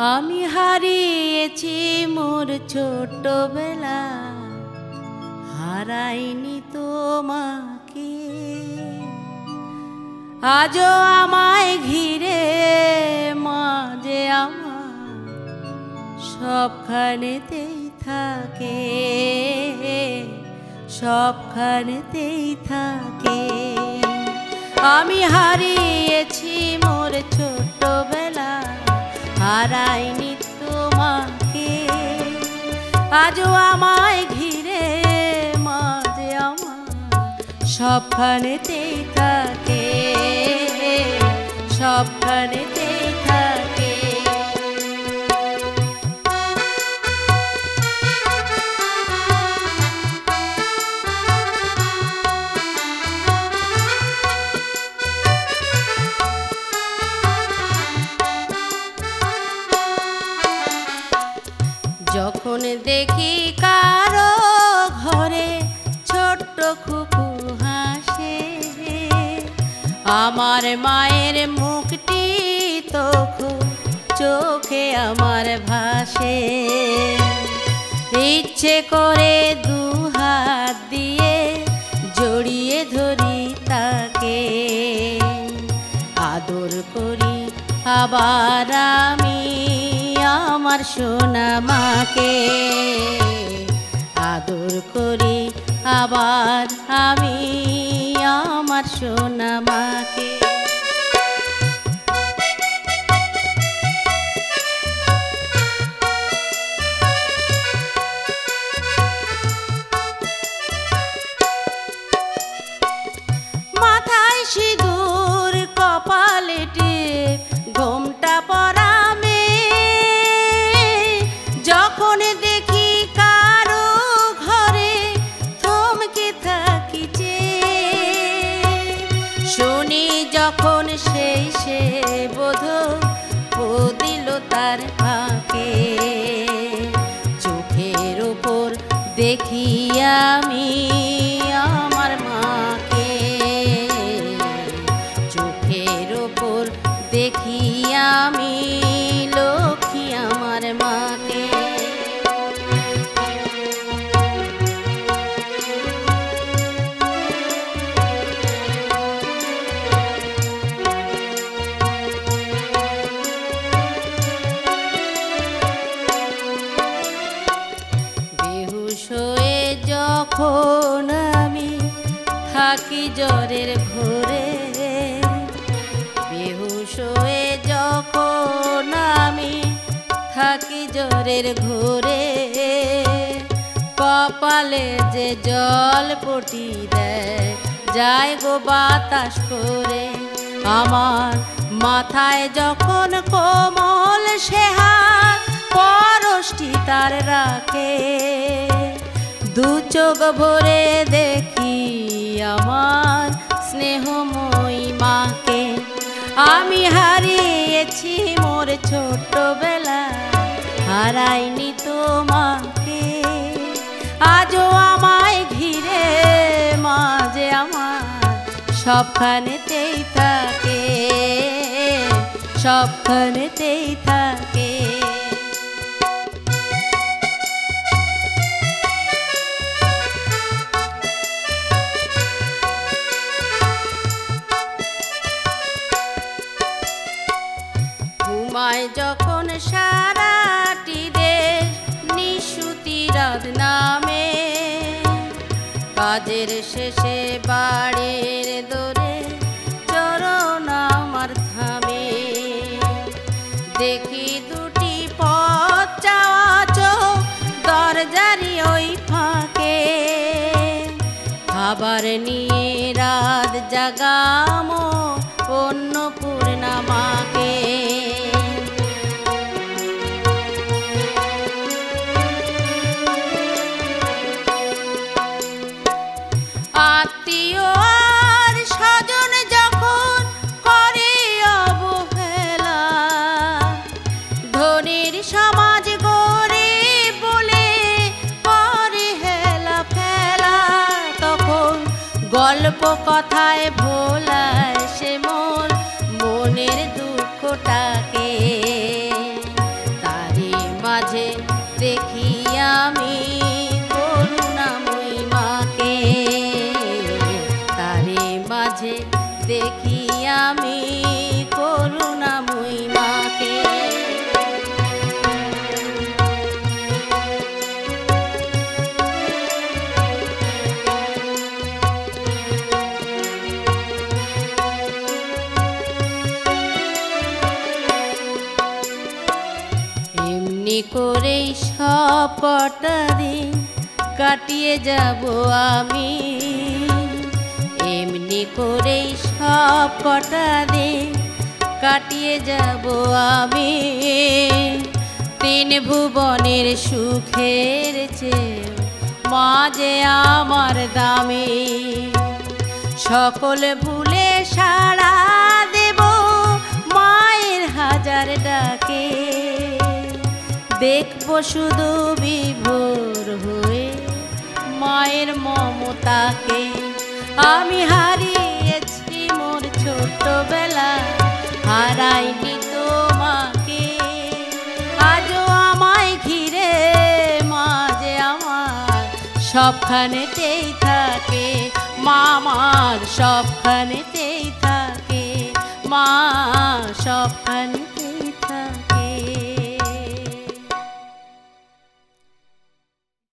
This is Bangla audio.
আমি হারিয়েছি মোর ছোটবেলা, হারাইনি তোমাকে। আজও আমায় ঘিরে মাঝে আমার সবখানেতেই থাকে, সবখানেতেই থাকে। আমি হারিয়েছি মোর ছোটবেলা, হারাইনি তোমাকে। আজও আমায় ঘিরে মাঝে আমার সবখানেতেই থাকে, সবখানেতেই থাকে। যখন দেখি কারো ঘরে ছোট্ট খুকু হাসে, আমার মায়ের মুখটি তখন চোখে আমার ভাসে। ইচ্ছে করে দুহাত দিয়ে জড়িয়ে ধরি তাকে, আদর করি আবার আমি আমার সোনা মাকে। আদর করি আবার আমি আমার সোনা মাকে। মাথায় সিঁদুর, কপালে টিপ, ঘোমটা পরা যখন দেখি কারো ঘরে থমকে থাকি যে, শুনি যখন সেই সে বোধ ও দিল তার ফাঁকে। চোখের ওপর দেখি আমি আমার মাকে, চোখের ওপর দেখি আমি লক্ষ্মী আমার মাকে। বেহুশ হয়ে যখন আমি থাকি জ্বরের ঘোরে, বেহুশ হয়ে যখন আমি থাকি জ্বরের ঘোরে, কপালে যে জল পটি দেয় যায় গো বাতাস করে। আমার মাথায় যখন কোমল সে হাত পরশটি তার রাখে, দু চোখ ভরে দেখি আমার স্নেহময়ী মাকে। আমি হারিয়েছি মোর ছোটবেলা, হারাইনি তোমাকে। আজও আমায় ঘিরে মাঝে আমার সবখানেতেই থাকে, সবখানেতেই থাকে। ঘুমায় যখন সারাটি দেশ নিশুতি রাত নামে, কাজের শেষে বাড়ির দোরে চরণ আমার থামে। দেখি দুটি পথ চাওয়া চোখ দরজারি ওই ফাঁকে, খাবার নিয়ে রাত জাগামো অন্নপূর্ণা মাকে। আত্মীয় আর স্বজন যখন করে অবহেলা, ধনীর সমাজ গরিব বলে করে হেলা ফেলা, তখন গল্প কথায় ভোলায় সে মোর মনের দুঃখটাকে। দেখি আমি করুণাময়ী মাকে। এমনি করেই সব কটা দিন কাটিয়ে যাব আমি, এমনি করেই সব কটা দিন কাটিয়ে যাব আমি। তিন ভুবনের সুখের চেয়ে মাঝে আমার দামি, সকল ভুলে সাড়া দেব মায়ের হাজার ডাকে। দেখবো শুধু বিভোর হয়ে মায়ের মমতাকে। আমি হারিয়েছি মোর ছোটবেলা, হারাইনি তোমাকে। আজও আমায় ঘিরে মাঝে আমার সবখানেতেই থাকে, মা আমার সবখানেতেই থাকে, মা সবখানে